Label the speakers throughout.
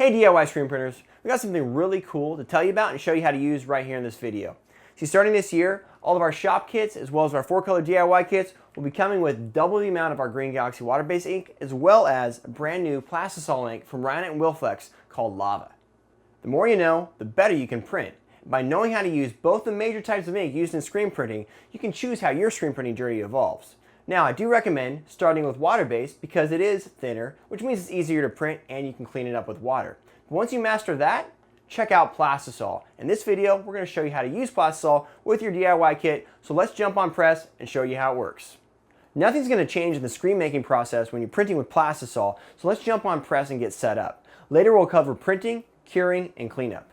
Speaker 1: Hey DIY screen printers, we got something really cool to tell you about and show you how to use right here in this video. See, starting this year, all of our shop kits as well as our 4-color DIY kits will be coming with double the amount of our Green Galaxy water-based ink as well as a brand new Plastisol ink from Ryonet and Wilflex called Lava. The more you know, the better you can print. By knowing how to use both the major types of ink used in screen printing, you can choose how your screen printing journey evolves. Now, I do recommend starting with water-based because it is thinner, which means it's easier to print and you can clean it up with water. But once you master that, check out Plastisol. In this video, we're going to show you how to use Plastisol with your DIY kit, so let's jump on press and show you how it works. Nothing's going to change in the screen making process when you're printing with Plastisol, so let's jump on press and get set up. Later we'll cover printing, curing, and cleanup.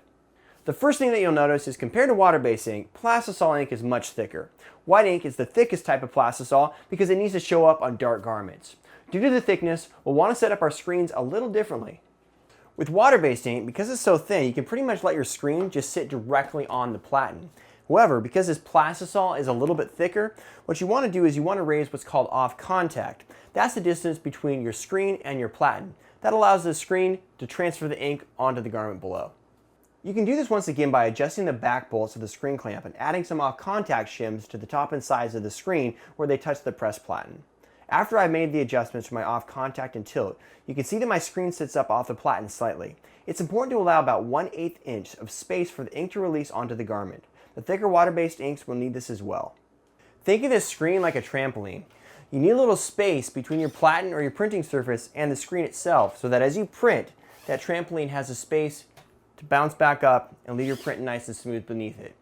Speaker 1: The first thing that you'll notice is compared to water-based ink, Plastisol ink is much thicker. White ink is the thickest type of Plastisol because it needs to show up on dark garments. Due to the thickness, we'll want to set up our screens a little differently. With water-based ink, because it's so thin, you can pretty much let your screen just sit directly on the platen. However, because this Plastisol is a little bit thicker, what you want to do is you want to raise what's called off contact. That's the distance between your screen and your platen. That allows the screen to transfer the ink onto the garment below. You can do this once again by adjusting the back bolts of the screen clamp and adding some off-contact shims to the top and sides of the screen where they touch the press platen. After I've made the adjustments for my off-contact and tilt, you can see that my screen sits up off the platen slightly. It's important to allow about 1/8 inch of space for the ink to release onto the garment. The thicker water-based inks will need this as well. Think of this screen like a trampoline. You need a little space between your platen or your printing surface and the screen itself so that as you print, that trampoline has a space to bounce back up and leave your print nice and smooth beneath it.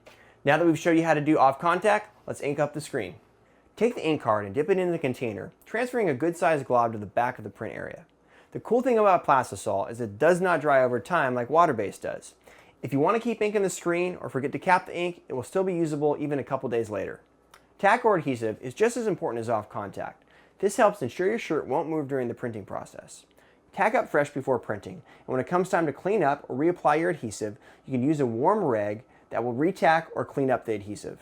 Speaker 1: Now that we've showed you how to do off contact, let's ink up the screen. Take the ink card and dip it in the container, transferring a good sized glob to the back of the print area. The cool thing about Plastisol is it does not dry over time like water-based does. If you want to keep ink in the screen or forget to cap the ink, it will still be usable even a couple days later. Tack or adhesive is just as important as off contact. This helps ensure your shirt won't move during the printing process. Tack up fresh before printing, and when it comes time to clean up or reapply your adhesive, you can use a warm rag that will retack or clean up the adhesive.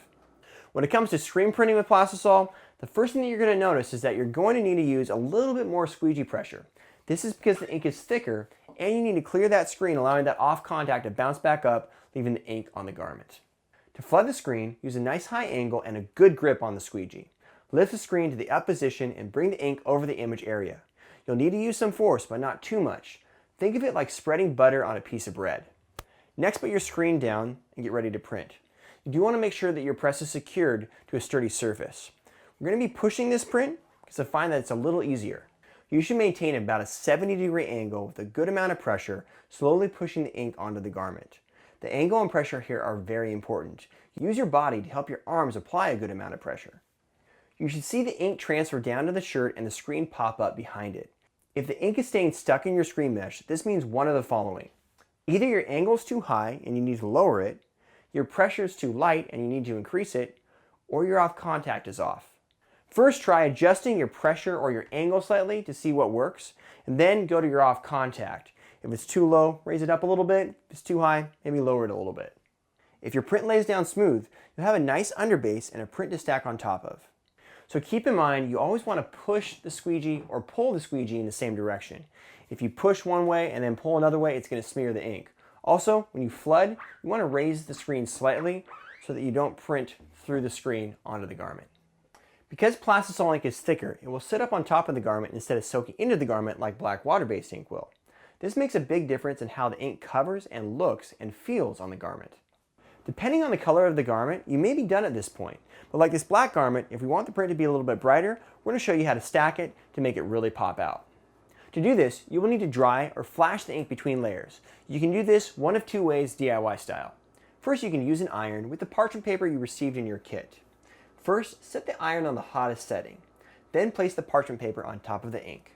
Speaker 1: When it comes to screen printing with Plastisol, the first thing that you're going to notice is that you're going to need to use a little bit more squeegee pressure. This is because the ink is thicker and you need to clear that screen, allowing that off contact to bounce back up, leaving the ink on the garment. To flood the screen, use a nice high angle and a good grip on the squeegee. Lift the screen to the up position and bring the ink over the image area. You'll need to use some force, but not too much. Think of it like spreading butter on a piece of bread. Next, put your screen down and get ready to print. You do want to make sure that your press is secured to a sturdy surface. We're going to be pushing this print because I find that it's a little easier. You should maintain about a 70-degree angle with a good amount of pressure, slowly pushing the ink onto the garment. The angle and pressure here are very important. Use your body to help your arms apply a good amount of pressure. You should see the ink transfer down to the shirt and the screen pop up behind it. If the ink is staying stuck in your screen mesh, this means one of the following. Either your angle is too high and you need to lower it, your pressure is too light and you need to increase it, or your off contact is off. First, try adjusting your pressure or your angle slightly to see what works, and then go to your off contact. If it's too low, raise it up a little bit. If it's too high, maybe lower it a little bit. If your print lays down smooth, you'll have a nice underbase and a print to stack on top of. So keep in mind, you always want to push the squeegee or pull the squeegee in the same direction. If you push one way and then pull another way, it's going to smear the ink. Also, when you flood, you want to raise the screen slightly so that you don't print through the screen onto the garment. Because Plastisol ink is thicker, it will sit up on top of the garment instead of soaking into the garment like black water-based ink will. This makes a big difference in how the ink covers and looks and feels on the garment. Depending on the color of the garment, you may be done at this point. But like this black garment, if we want the print to be a little bit brighter, we're going to show you how to stack it to make it really pop out. To do this, you will need to dry or flash the ink between layers. You can do this one of two ways DIY style. First, you can use an iron with the parchment paper you received in your kit. First, set the iron on the hottest setting. Then place the parchment paper on top of the ink.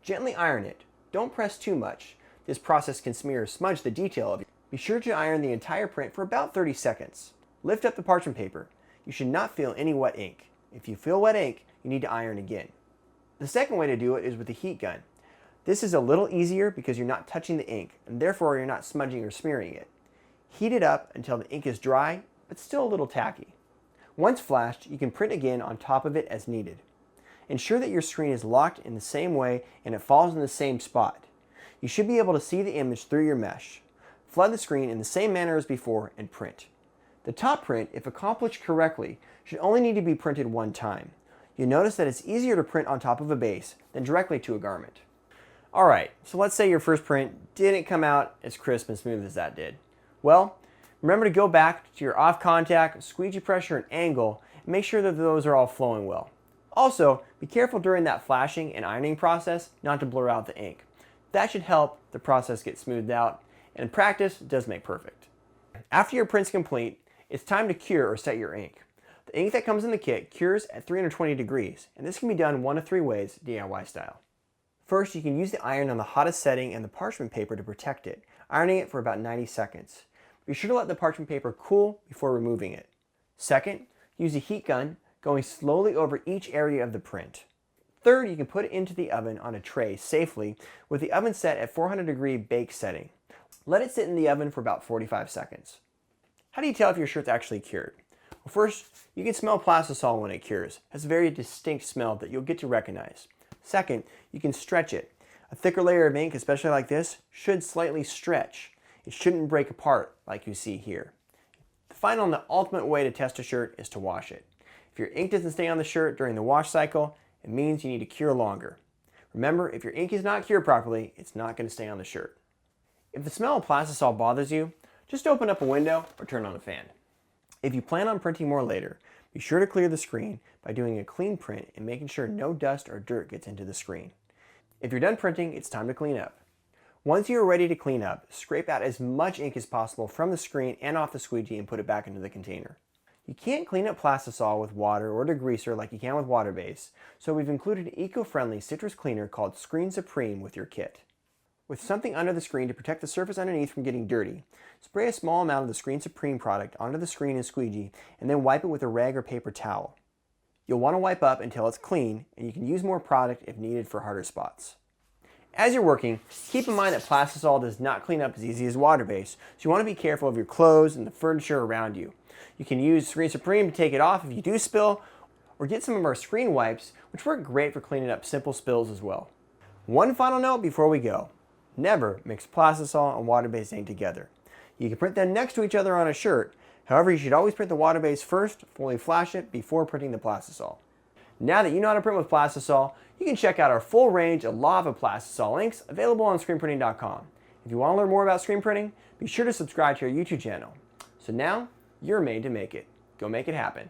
Speaker 1: Gently iron it. Don't press too much. This process can smear or smudge the detail of it. Be sure to iron the entire print for about 30 seconds. Lift up the parchment paper. You should not feel any wet ink. If you feel wet ink, you need to iron again. The second way to do it is with a heat gun. This is a little easier because you're not touching the ink, and therefore you're not smudging or smearing it. Heat it up until the ink is dry, but still a little tacky. Once flashed, you can print again on top of it as needed. Ensure that your screen is locked in the same way and it falls in the same spot. You should be able to see the image through your mesh. Flood the screen in the same manner as before and print. The top print, if accomplished correctly, should only need to be printed one time. You'll notice that it's easier to print on top of a base than directly to a garment. Alright, so let's say your first print didn't come out as crisp and smooth as that did. Well, remember to go back to your off contact, squeegee pressure, and angle, and make sure that those are all flowing well. Also, be careful during that flashing and ironing process not to blur out the ink. That should help the process get smoothed out, and practice does make perfect. After your print's complete, it's time to cure or set your ink. The ink that comes in the kit cures at 320 degrees, and this can be done one of three ways, DIY style. First, you can use the iron on the hottest setting and the parchment paper to protect it, ironing it for about 90 seconds. Be sure to let the parchment paper cool before removing it. Second, use a heat gun, going slowly over each area of the print. Third, you can put it into the oven on a tray safely with the oven set at 400-degree bake setting. Let it sit in the oven for about 45 seconds. How do you tell if your shirt's actually cured? Well, first, you can smell Plastisol when it cures. It has a very distinct smell that you'll get to recognize. Second, you can stretch it. A thicker layer of ink, especially like this, should slightly stretch. It shouldn't break apart like you see here. The final and the ultimate way to test a shirt is to wash it. If your ink doesn't stay on the shirt during the wash cycle, it means you need to cure longer. Remember, if your ink is not cured properly, it's not going to stay on the shirt. If the smell of Plastisol bothers you, just open up a window or turn on a fan. If you plan on printing more later, be sure to clear the screen by doing a clean print and making sure no dust or dirt gets into the screen. If you're done printing, it's time to clean up. Once you are ready to clean up, scrape out as much ink as possible from the screen and off the squeegee and put it back into the container. You can't clean up Plastisol with water or degreaser like you can with water base, so we've included an eco-friendly citrus cleaner called Screen Supreme with your kit. With something under the screen to protect the surface underneath from getting dirty, spray a small amount of the Screen Supreme product onto the screen and squeegee and then wipe it with a rag or paper towel. You'll want to wipe up until it's clean, and you can use more product if needed for harder spots. As you're working, keep in mind that Plastisol does not clean up as easy as water base, so you want to be careful of your clothes and the furniture around you. You can use Screen Supreme to take it off if you do spill, or get some of our screen wipes, which work great for cleaning up simple spills as well. One final note before we go. Never mix Plastisol and water-based ink together. You can print them next to each other on a shirt. However, you should always print the water base first, fully flash it before printing the Plastisol. Now that you know how to print with Plastisol, you can check out our full range of lava Plastisol inks available on screenprinting.com. If you want to learn more about screen printing, be sure to subscribe to our YouTube channel. So now, you're made to make it. Go make it happen.